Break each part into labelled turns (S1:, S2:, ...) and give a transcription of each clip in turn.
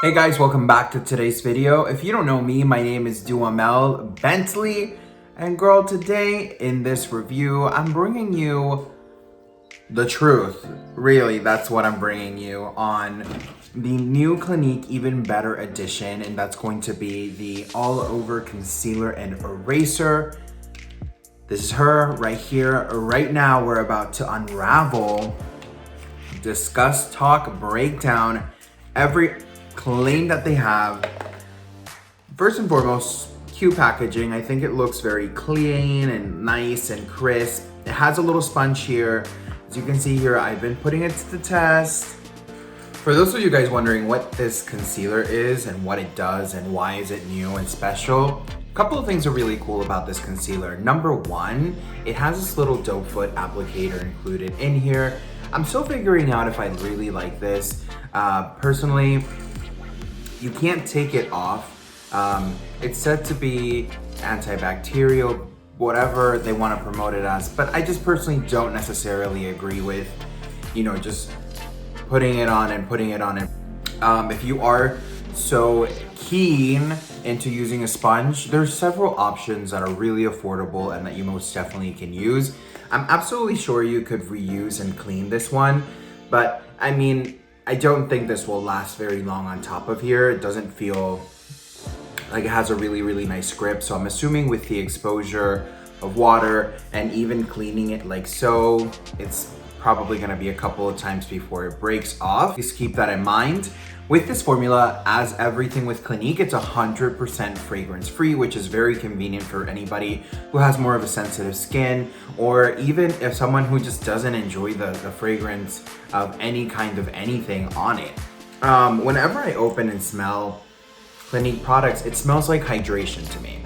S1: Hey guys, welcome back to today's video. If you don't know me, my name is Duhamel Bentley. And girl, today in this review, I'm bringing you the truth. Really, that's what I'm bringing you on the new Clinique Even Better edition. And that's going to be the all over concealer and eraser. This is her right here. Right now, we're about to unravel, discuss, talk, break down every claim that they have. First and foremost, cute packaging. I think it looks very clean and nice and crisp. It has a little sponge here. As you can see here, I've been putting it to the test. For those of you guys wondering what this concealer is and what it does and why is it new and special, a couple of things are really cool about this concealer. Number one, it has this little doe foot applicator included in here. I'm still figuring out if I really like this. Personally, you can't take it off. It's said to be antibacterial, whatever they want to promote it as, but I just personally don't necessarily agree with, just putting it on and putting it on. If you are so keen into using a sponge, there's several options that are really affordable and that you most definitely can use. I'm absolutely sure you could reuse and clean this one, but I mean, I don't think this will last very long on top of here. It doesn't feel like it has a really, really nice grip. So I'm assuming with the exposure of water and even cleaning it like so, it's probably gonna be a couple of times before it breaks off. Please keep that in mind. With this formula, as everything with Clinique, it's 100% fragrance free, which is very convenient for anybody who has more of a sensitive skin, or even if someone who just doesn't enjoy the fragrance of any kind of anything on it. Whenever I open and smell Clinique products, it smells like hydration to me.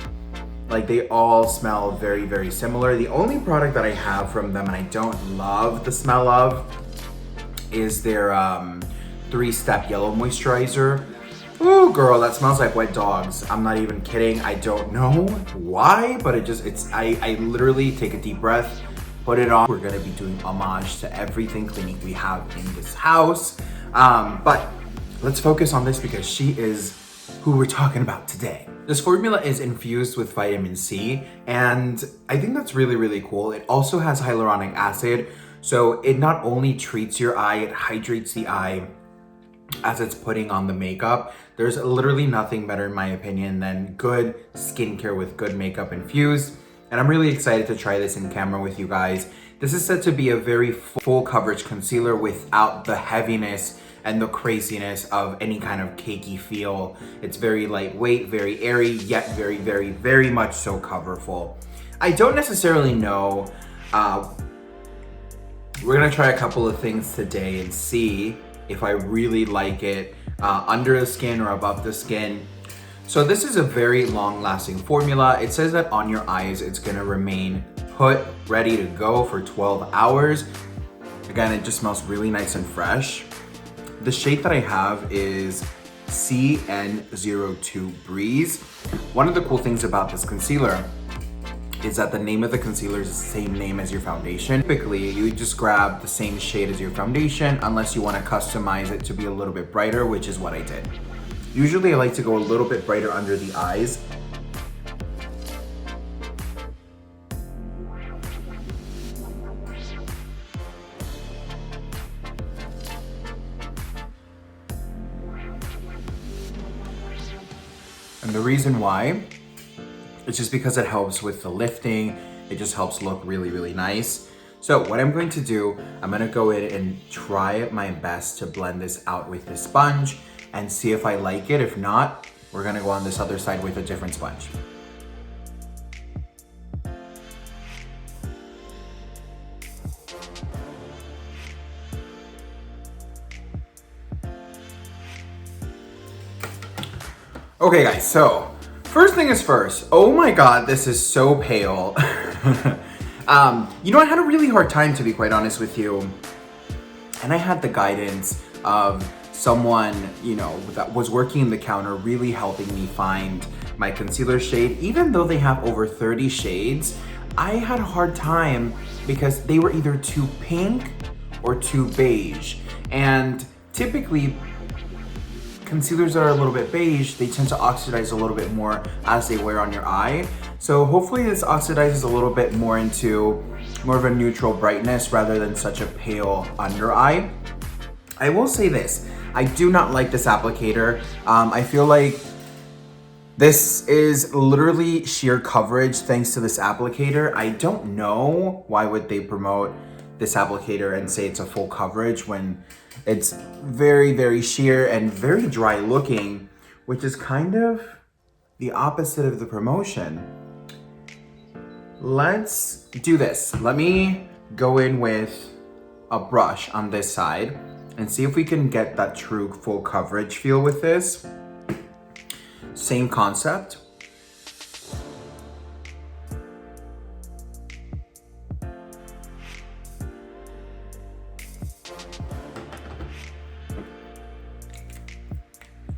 S1: Like they all smell very, very similar. The only product that I have from them and I don't love the smell of is their 3-step yellow moisturizer. Ooh, girl, that smells like wet dogs. I'm not even kidding. I don't know why, but I literally take a deep breath, put it on. We're gonna be doing homage to everything Clinique we have in this house. But let's focus on this because she is who we're talking about today. This formula is infused with vitamin C, and I think that's really, really cool. It also has hyaluronic acid, so it not only treats your eye, it hydrates the eye as it's putting on the makeup. There's literally nothing better in my opinion than good skincare with good makeup infused. And I'm really excited to try this in camera with you guys. This is said to be a very full coverage concealer without the heaviness and the craziness of any kind of cakey feel. It's very lightweight, very airy, yet very, very, very much so coverful. I don't necessarily know. We're gonna try a couple of things today and see if I really like it under the skin or above the skin. So this is a very long-lasting formula. It says that on your eyes, it's gonna remain put, ready to go for 12 hours. Again, it just smells really nice and fresh. The shade that I have is CN02 Breeze. One of the cool things about this concealer is that the name of the concealer is the same name as your foundation. Typically, you just grab the same shade as your foundation unless you want to customize it to be a little bit brighter, which is what I did. Usually I like to go a little bit brighter under the eyes. And the reason why, it's just because it helps with the lifting. It just helps look really, really nice. So what I'm going to do, I'm gonna go in and try my best to blend this out with this sponge and see if I like it. If not, we're gonna go on this other side with a different sponge. Okay guys, so first thing is first. Oh my God, this is so pale. I had a really hard time, to be quite honest with you. And I had the guidance of someone, that was working the counter, really helping me find my concealer shade. Even though they have over 30 shades, I had a hard time because they were either too pink or too beige. And typically, concealers that are a little bit beige, they tend to oxidize a little bit more as they wear on your eye. So hopefully this oxidizes a little bit more into more of a neutral brightness rather than such a pale under eye. I will say this, I do not like this applicator. I feel like this is literally sheer coverage thanks to this applicator. I don't know why would they promote this applicator and say it's a full coverage when it's very, very sheer and very dry looking, which is kind of the opposite of the promotion. Let's do this. Let me go in with a brush on this side and see if we can get that true full coverage feel with this. Same concept.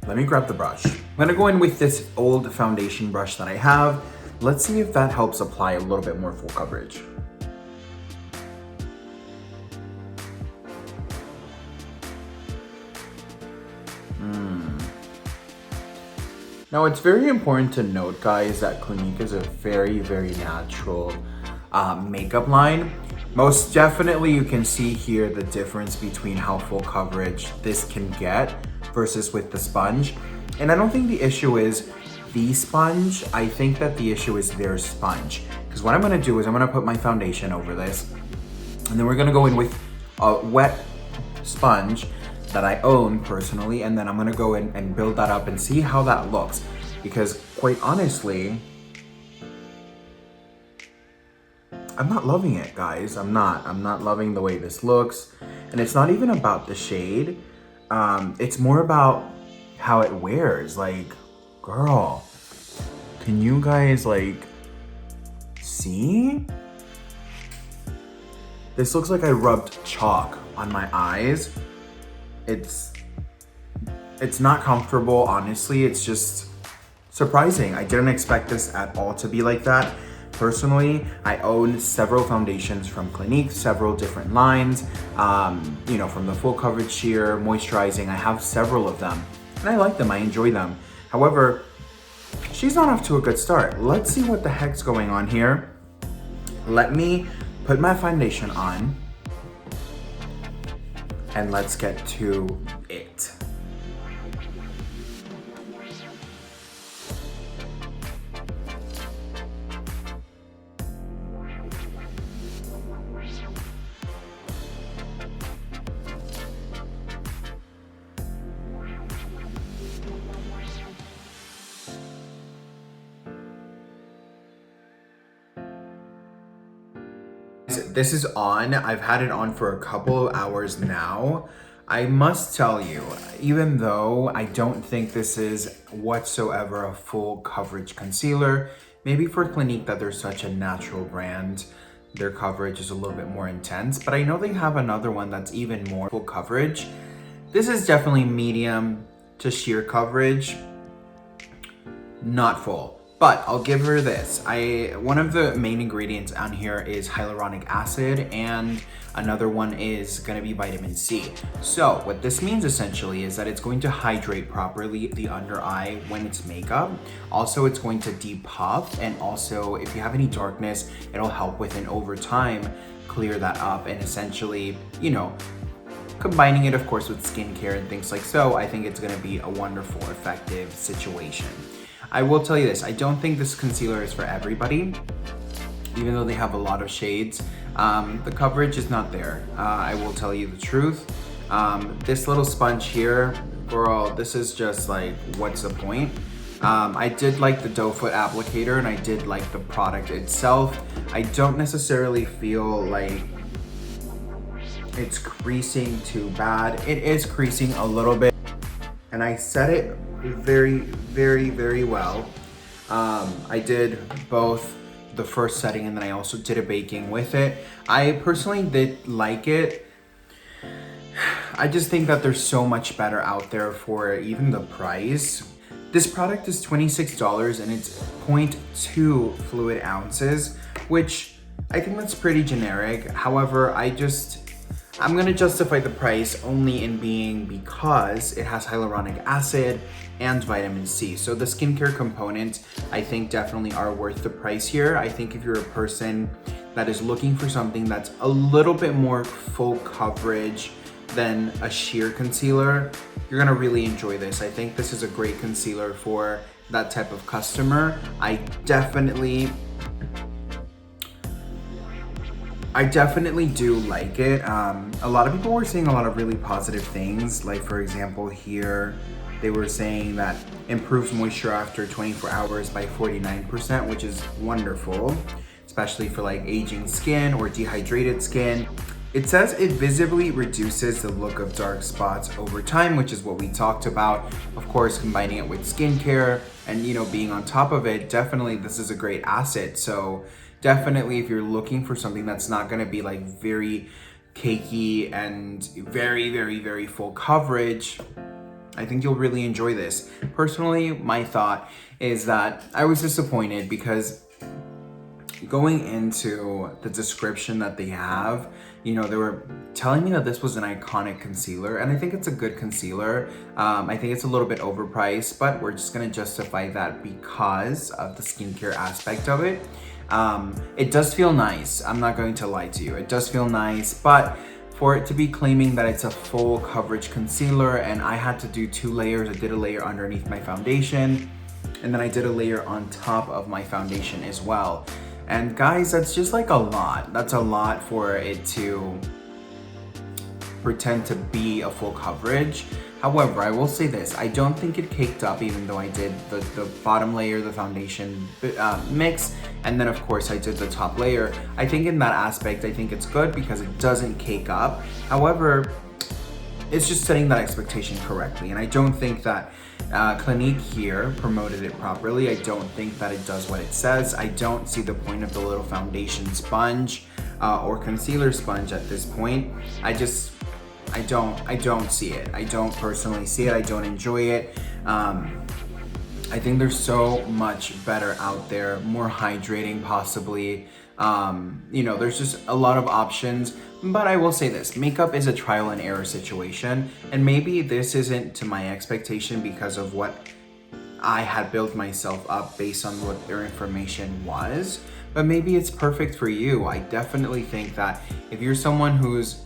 S1: Let me grab the brush. I'm gonna go in with this old foundation brush that I have. Let's see if that helps apply a little bit more full coverage. Now it's very important to note, guys, that Clinique is a very, very natural makeup line. Most definitely you can see here the difference between how full coverage this can get versus with the sponge. And I don't think the issue is the sponge, I think that the issue is their sponge. Because what I'm gonna do is I'm gonna put my foundation over this, and then we're gonna go in with a wet sponge that I own personally, and then I'm gonna go in and build that up and see how that looks. Because quite honestly, I'm not loving it, guys. I'm not loving the way this looks. And it's not even about the shade. It's more about how it wears. Like, girl, can you guys like see? This looks like I rubbed chalk on my eyes. It's not comfortable, honestly. It's just surprising. I didn't expect this at all to be like that. Personally, I own several foundations from Clinique, several different lines, you know, from the full coverage sheer, moisturizing. I have several of them and I like them, I enjoy them. However, she's not off to a good start. Let's see what the heck's going on here. Let me put my foundation on and let's get to it. This is on. I've had it on for a couple of hours now. I must tell you, even though I don't think this is whatsoever a full coverage concealer, maybe for Clinique that they're such a natural brand, their coverage is a little bit more intense, but I know they have another one that's even more full coverage. This is definitely medium to sheer coverage, not full. But I'll give her this. One of the main ingredients on here is hyaluronic acid, and another one is gonna be vitamin C. So what this means essentially is that it's going to hydrate properly the under eye when it's makeup. Also, it's going to depuff, and also if you have any darkness, it'll help with, and over time, clear that up, and essentially, you know, combining it of course with skincare and things like so, I think it's gonna be a wonderful, effective situation. I will tell you this, I don't think this concealer is for everybody, even though they have a lot of shades. The coverage is not there, I will tell you the truth. This little sponge here, girl, this is just like, what's the point? I did like the doe foot applicator and I did like the product itself. I don't necessarily feel like it's creasing too bad. It is creasing a little bit, and I set it very, very, very well. I did both the first setting and then I also did a baking with it. I personally did like it. I just think that there's so much better out there for even the price. This product is $26 and it's 0.2 fluid ounces, which I think that's pretty generic. However, I'm gonna justify the price only in being because it has hyaluronic acid and vitamin C. So the skincare components, I think, definitely are worth the price here. I think if you're a person that is looking for something that's a little bit more full coverage than a sheer concealer, you're gonna really enjoy this. I think this is a great concealer for that type of customer. I definitely do like it. A lot of people were saying a lot of really positive things. Like, for example, here, they were saying that improves moisture after 24 hours by 49%, which is wonderful, especially for like aging skin or dehydrated skin. It says it visibly reduces the look of dark spots over time, which is what we talked about. Of course, combining it with skincare and, you know, being on top of it, definitely this is a great asset. So definitely if you're looking for something that's not gonna be like very cakey and very full coverage, I think you'll really enjoy this. Personally, my thought is that I was disappointed because going into the description that they have, you know, they were telling me that this was an iconic concealer, and I think it's a good concealer. I think it's a little bit overpriced, but we're just gonna justify that because of the skincare aspect of it. It does feel nice, I'm not going to lie to you. It does feel nice, but for it to be claiming that it's a full coverage concealer, and I had to do 2 layers. I did a layer underneath my foundation, and then I did a layer on top of my foundation as well. And guys, that's just like a lot. That's a lot for it to pretend to be a full coverage. However, I will say this, I don't think it caked up, even though I did the bottom layer, the foundation mix, and then of course I did the top layer. I think in that aspect, I think it's good because it doesn't cake up. However, it's just setting that expectation correctly. And I don't think that Clinique here promoted it properly. I don't think that it does what it says. I don't see the point of the little foundation sponge or concealer sponge at this point. I don't see it. I don't personally see it. I don't enjoy it. I think there's so much better out there, more hydrating possibly. You know, there's just a lot of options, but I will say this, makeup is a trial and error situation, and maybe this isn't to my expectation because of what I had built myself up based on what their information was, but maybe it's perfect for you. I definitely think that if you're someone who's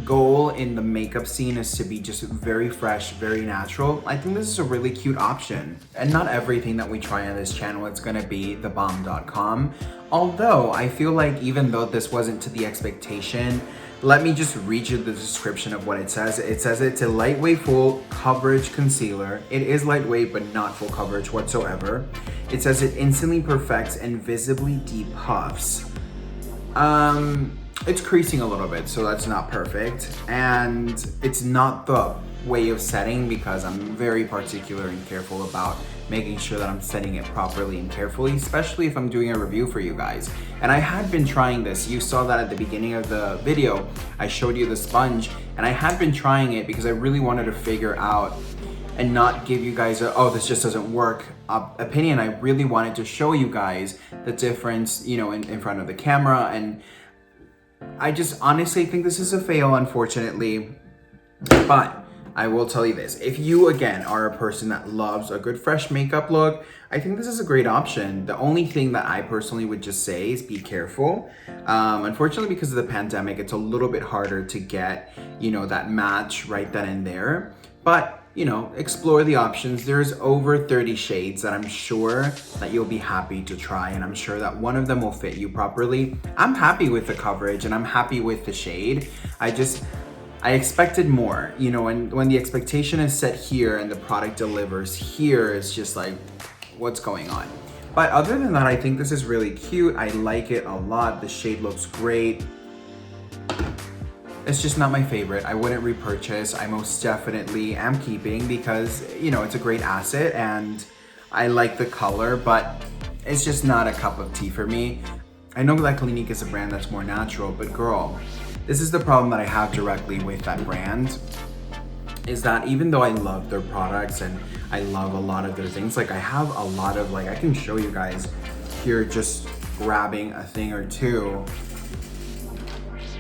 S1: goal in the makeup scene is to be just very fresh, very natural, I think this is a really cute option. And not everything that we try on this channel is gonna be thebomb.com. Although I feel like even though this wasn't to the expectation, let me just read you the description of what it says. It says it's a lightweight full coverage concealer. It is lightweight but not full coverage whatsoever. It says it instantly perfects and visibly depuffs. It's creasing a little bit, so that's not perfect. And it's not the way of setting because I'm very particular and careful about making sure that I'm setting it properly and carefully, especially if I'm doing a review for you guys. And I had been trying this. You saw that at the beginning of the video. I showed you the sponge, and I had been trying it because I really wanted to figure out and not give you guys a, oh, this just doesn't work opinion. I really wanted to show you guys the difference, you know, in front of the camera. And I just honestly think this is a fail, unfortunately. But I will tell you this, if you again are a person that loves a good fresh makeup look, I think this is a great option. The only thing that I personally would just say is be careful. Unfortunately, because of the pandemic, it's a little bit harder to get, you know, that match right then and there. But, you know, explore the options. There's over 30 shades that I'm sure that you'll be happy to try, and I'm sure that one of them will fit you properly. I'm happy with the coverage and I'm happy with the shade. I expected more, you know, and when the expectation is set here and the product delivers here, it's just like, what's going on? But other than that, I think this is really cute. I like it a lot. The shade looks great. It's just not my favorite. I wouldn't repurchase. I most definitely am keeping because, you know, it's a great asset and I like the color, but it's just not a cup of tea for me. I know that Clinique is a brand that's more natural, but girl, this is the problem that I have directly with that brand, is that even though I love their products and I love a lot of their things, like I have a lot of, like, I can show you guys here just grabbing a thing or two.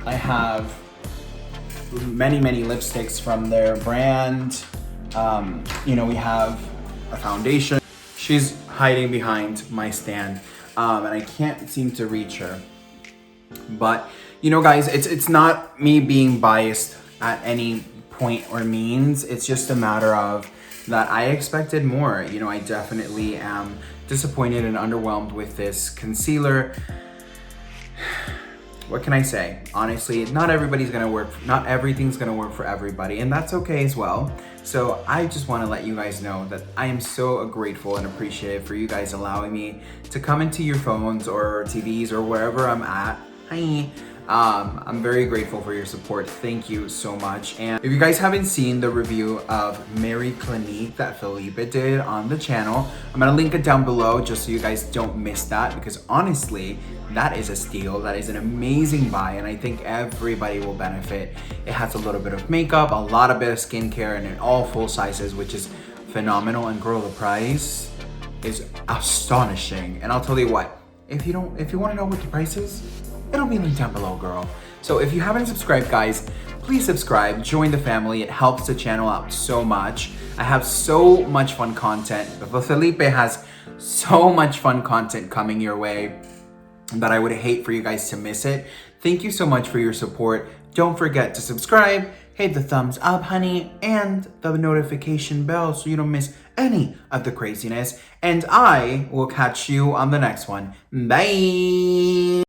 S1: I have many lipsticks from their brand. We have a foundation. She's hiding behind my stand, and I can't seem to reach her. But guys, it's not me being biased at any point or means. It's just a matter of that I expected more. I definitely am disappointed and underwhelmed with this concealer. What can I say? Honestly, not everything's gonna work for everybody, and that's okay as well. So I just want to let you guys know that I am so grateful and appreciative for you guys allowing me to come into your phones or TVs or wherever I'm at. Hi. I'm very grateful for your support. Thank you so much. And if you guys haven't seen the review of Felipe Clinique that Felipe did on the channel, I'm gonna link it down below just so you guys don't miss that, because honestly, that is a steal. That is an amazing buy, and I think everybody will benefit. It has a little bit of makeup, a lot of bit of skincare, and in all full sizes, which is phenomenal. And girl, the price is astonishing. And I'll tell you what, if you want to know what the price is, it'll be linked down below, girl. So if you haven't subscribed, guys, please subscribe, join the family. It helps the channel out so much. I have so much fun content. Felipe has so much fun content coming your way that I would hate for you guys to miss it. Thank you so much for your support. Don't forget to subscribe, hit the thumbs up, honey, and the notification bell so you don't miss any of the craziness. And I will catch you on the next one. Bye!